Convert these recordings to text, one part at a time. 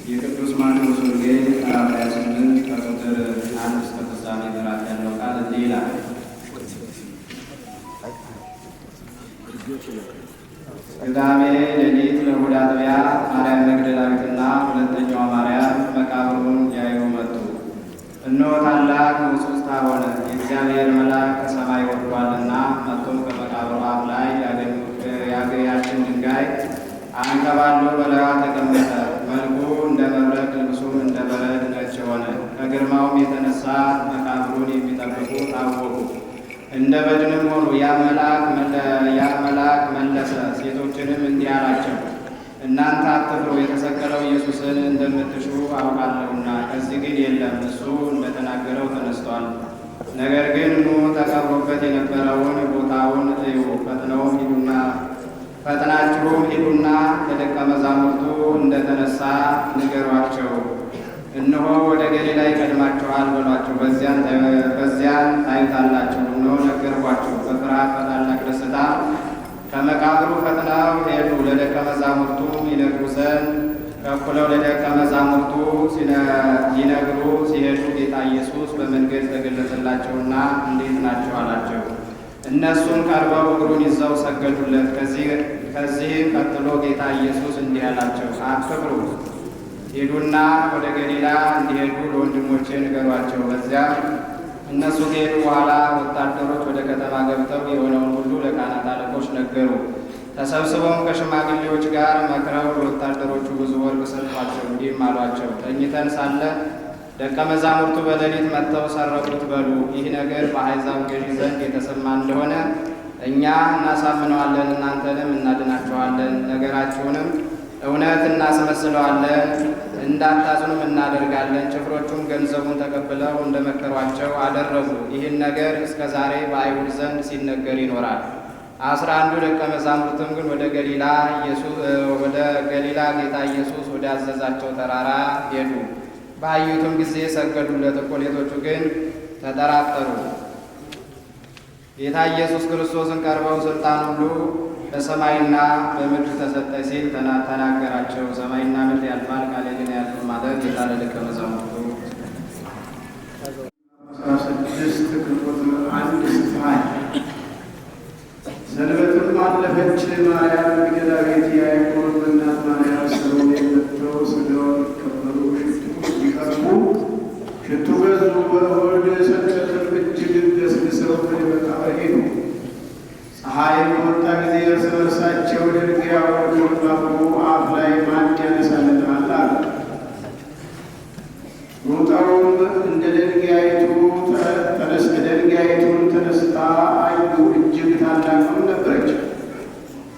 የቅዱስ ማርቆስ ወንጌል ምዕራፍ 28 ከቁጥር 1 እስከ ፍጻሜ ምዕራፍ ያለው ቃል እንዲህ ይላል። ቅዳሜ ሌሊት ለእሑድ አጥቢያ ማርያም መግደላዊትና ሁለተኛዋ ማርያም መቃብሩን ሊያዩ መጡ። እነሆ ታላቅ ውጽውጽታ ሆነ፣ የእግዚአብሔር መልአክ ከሰማይ ወርዷልና፣ መጥቶም ከመቃብሩ አፍ ላይ ያችን ድንጋይ አንከባሎ በላይዋ ተቀመጠ። መልኩ እንደ መብረቅ፣ ልብሱም እንደ በረድ ነጭ ሆነ። ከግርማውም የተነሳ መቃብሩን የሚጠብቁ ታወኩ፣ እንደ በድንም ሆኑ። ያ መልአክ መለሰ፣ ሴቶችንም እንዲህ አላቸው፣ እናንተ አትፍሩ፣ የተሰቀለው ኢየሱስን እንደምትሹ አውቃለሁና ከዚህ ግን የለም፣ እሱ እንደተናገረው ተነስቷል። ነገር ግን ኑ ተቀብሮበት የነበረውን ቦታውን እዩ። ፈጥናችሁም ሂዱና ለደቀ መዛሙርቱ እንደተነሳ ንገሯቸው። እነሆ ወደ ገሊላ ይቀድማችኋል በሏቸው፣ በዚያን ታዩታላችሁ። እነሆ ነገርኳችሁ። በፍርሃት በታላቅ ደስታ ከመቃብሩ ፈጥነው ሄዱ። ለደቀ መዛሙርቱም ይነግሩ ዘንድ ከኩለው ለደቀ መዛሙርቱ ሊነግሩ ሲሄዱ ጌታ ኢየሱስ በመንገድ ተገለጸላቸውና እንዴት ናቸው አላቸው። እነሱም ቀርበው እግሩን ይዘው ሰገዱለት። ከዚህም ቀጥሎ ጌታ ኢየሱስ እንዲህ አላቸው፣ አትፍሩ፣ ሂዱና ወደ ገሊላ እንዲሄዱ ለወንድሞቼ ንገሯቸው። በዚያም እነሱ ከሄዱ በኋላ ወታደሮች ወደ ከተማ ገብተው የሆነውን ሁሉ ለካህናት አለቆች ነገሩ። ተሰብስበውም ከሽማግሌዎች ጋር መክረው ለወታደሮቹ ብዙ ወርቅ ሰጧቸው። እንዲህም አሏቸው፣ ተኝተን ሳለ ደቀ መዛሙርቱ በሌሊት መጥተው ሰረቁት በሉ። ይህ ነገር በአሕዛብ ገዢ ዘንድ የተሰማ እንደሆነ እኛ እናሳምነዋለን፣ እናንተንም እናድናችኋለን። ነገራችሁንም እውነት እናስመስለዋለን፣ እንዳታዝኑም እናደርጋለን። ጭፍሮቹም ገንዘቡን ተቀብለው እንደመከሯቸው አደረጉ። ይህን ነገር እስከ ዛሬ በአይሁድ ዘንድ ሲነገር ይኖራል። 11 ደቀ መዛሙርትም ግን ወደ ገሊላ ጌታ ኢየሱስ ወደ አዘዛቸው ተራራ ሄዱ። ባዩትም ጊዜ ሰገዱለት። እኩሌቶቹ ግን ተጠራጠሩ። ጌታ ኢየሱስ ክርስቶስን ቀርበው ስልጣን ሁሉ በሰማይና በምድር ተሰጠ ሲል ተናገራቸው። ሰማይና ምድር ያልፋል፣ ቃሌ ግን አያልፍም ማለት ጌታ ለደቀ መዛሙርቱ 16 ቁጥር 1 እስከ 20 ሰንበትም አለፈች። ማርያም መግደላዊት፣ ያዕቆብ እናት ማርያም ሰሎሜ መጥተው ሥጋውን ሊቀበሉ ሽቱ ገዙ። በእሑድ ሰንበትም እጅግ ገስግሰው ወደ መቃብር ሄዱ። ፀሐይ በወጣ ጊዜ እርስ በርሳቸው ድንጋዩን በመቃብሩ አፍ ላይ ማን ያነሳልናል አሉ። ሩጠውም ድንጋይቱን ተነስታ አዩ። እጅግ ታላቅም ነበረች።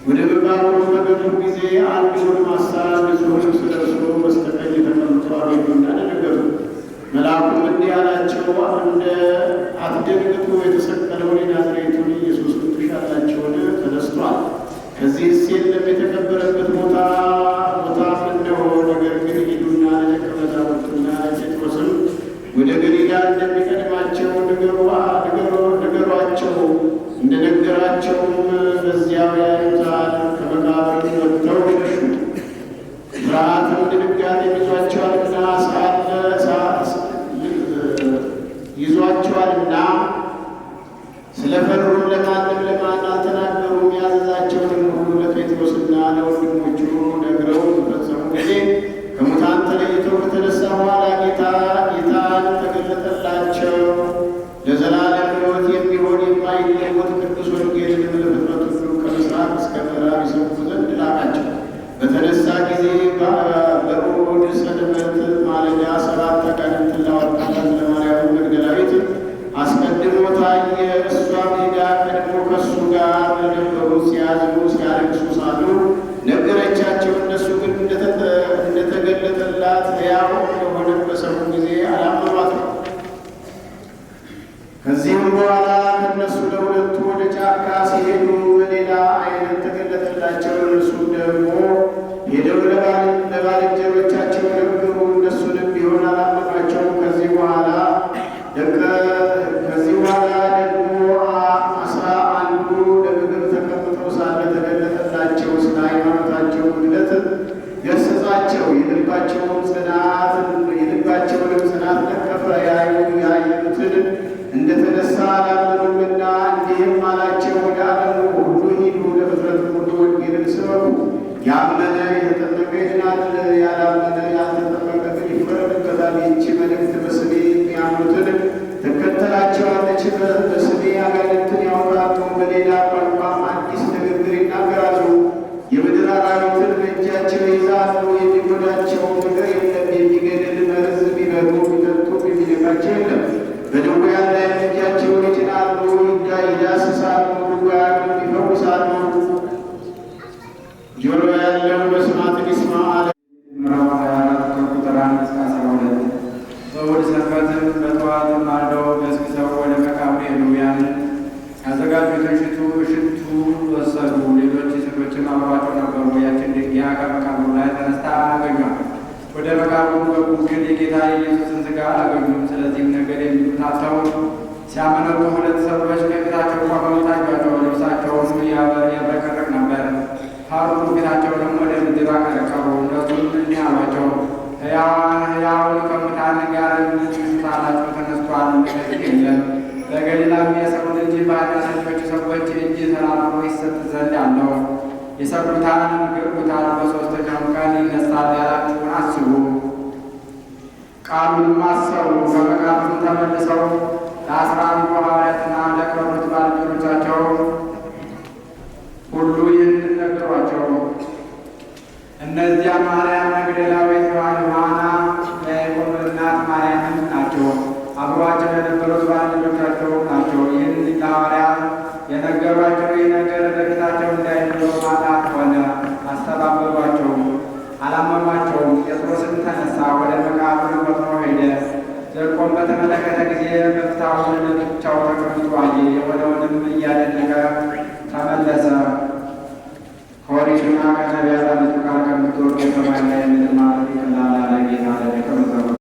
ወደ መቃብሩ በገቡ ጊዜ አንድ ጎልማሳ ንጹሕ ልብስ ለብሶ በስተቀኝ ተቀምጦ አገኙና ደነገጡ። መልአኩም እንዲህ አላቸው፣ አትደንግጡ፣ የተሰቀለውን የናዝሬቱን ኢየሱስን ትሻላችሁን? ተነስቷል፣ ከዚህስ የለም፣ የተቀበረበት ቦታ እነሆ። ነገር ግን ሂዱና ለደቀ መዛሙርቱና ጴጥሮስም ወደ ገሊላ እንደሚቀድማቸው ንገሯቸው። እንደነገራቸውም በዚያው ያዩታል። ከመቃብር ወጥተው ሸሹ። ፍርሃትም ድንጋጤም ይዟቸዋልና ስለፈሩም ለማንም ለማን አልተናገሩም። ያዘዛቸውንም ሁሉ ለጴጥሮስና ለወንድሞቹ ነግረው በፈጸሙ ጊዜ ከሙታን ተለይተው ከተነሳ በኋላ ጌታን ተገለጠላቸው። ለዘላለም ሕይወት የሚሆን የማይለወጥ ቅዱስ ወንጌልንም ለፍጥረት ሁሉ ከምሥራቅ እስከ ምዕራብ ይሰብኩ ዘንድ ላካቸው። በተነሳ ጊዜ በእሑድ ሰንበት ማለዳ 7 አጋንንትን ላወጣላት ለማርያም መግደላዊት አስቀድሞ ታየ። እሷም ሄዳ ቀድሞ ከእሱ ጋር ለነበሩ ሲያዝኑ ሲያለቅሱ ሳሉ ነገረቻቸው። እነሱ ግን እንደተገለጠላት ሕያው እንደሆነ በሰሙ ጊዜ አላመኗትም። ከዚህም በኋላ ከእነሱ ለሁለቱ ወደ ጫካ ሲሄዱ በሌላ ዓይነት ደግሞ ሄደው ለባልንጀሮቻቸው ነገሩ። እነሱንም ቢሆን አላመኗቸውም። ከዚህ በኋላ ደግሞ 11 ለምግብ ተቀምጠው ሳለ ተገለጠላቸው። ስለ ሃይማኖታቸው ጉድለት ገሰጻቸው። የልባቸውንም ጽናት ነቀፈ። ያዩትን እንደተነሳ አላመኑምና እንዲህም አላቸው፣ ወደ ዓለሙ ሁሉ ሂዱ፣ ለፍጥረት ሁሉ ወንጌልን ስበኩ። ያመነ የተጠመቀ ይድናል፣ ያላመነ ያልተጠመቀ ግን ይፈረድበታል። ይህች መልእክት በስሜ የሚያምኑትን ትከተላቸዋለች። በስሜ አጋንንትን ያወጣሉ፣ በሌላ ቋንቋም አዲስ ንግግር ይናገራሉ። የምድር አራዊትን በእጃቸው ይይዛሉ፣ የሚጎዳቸውም ነገር የለም። የሚገድል መርዝ ቢበሉ ቢጠጡ የሚነካቸው የለም። በድውያን ላይ እጃቸውን ይጭናሉ፣ ይዳስሳሉ፣ ድውያንን ይፈውሳሉ። ጆሮ ያለው መስማትን ይስማ አለ። ምዕራፍ 24 ከቁጥር 1 እስከ 12። በእሑድ ሰንበትም በጠዋት ማልደው ገስግሰው ወደ መቃብር ሄዱ። ያንን ያዘጋጁትን ሽቱ ወሰዱ። ሌሎች ሴቶችም አብረዋቸው ነበሩ። ያችን ድንጋይ ከመቃብሩ ላይ ተነስታ አገኟት። ወደ መቃብሩ ገቡ፣ ግን የጌታ የኢየሱስን ሥጋ አላገኙም። ስለዚህም ነገር የሚሉት አጥተው ሲያመነቱ 2 ሰዎች ከፊታቸው ቆመው ታዩአቸው። ልብሳቸውም ያብረቀርቅ ነበር። ፈሩ። ፊታቸውንም ወደ ምድር አቀረቀሩ። እነሱም እንዲህ አሏቸው፣ ሕያውን ከሙታን ጋር ትሹታላችሁ፣ ተነስቷል፣ ነገር የለም። በገሊላም የሰው ልጅ በኃጢአተኞች ሰዎች እጅ ተላልፎ ይሰጥ ዘንድ አለው። ይሰቅሉታል፣ ይገርፉታል፣ በሦስተኛው ቀን ይነሳል ያላችሁን አስቡ። ቃሉንም አሰቡ። ከመቃብሩ ተመልሰው ለ11 ሐዋርያትና ለቀሩት ባልንጀሮቻቸው ሁሉ ይህንን ነገሯቸው። እነዚያ ማርያም መግደላዊት፣ ዮሐና፣ የያዕቆብ እናት ማርያም ናቸው። አብሯቸው የነበሩት ባልንጀሮቻቸው ናቸው። ይህን ለሐዋርያት የነገሯቸው ይህ ነገር በፊታቸው እንዳይኖሩ ማጣት ሆነ። አስተባበሏቸው፣ አላመኗቸውም። ጴጥሮስም ተነሳ፣ ወደ መቃብር ቆጥሮ ሄደ። ዘልቆም በተመለከተ ጊዜ መፍታውን ለብቻው ተቀምጦ አየ። የሆነውንም እያደነቀ ተመለሰ። ከኦሪትና ከነቢያት አንዲቱ ቃል ከምትወርድ ከሰማይ ላይ ምድር ማለት ይቀላል አለ ጌታ ለደቀ መዛሙርቱ።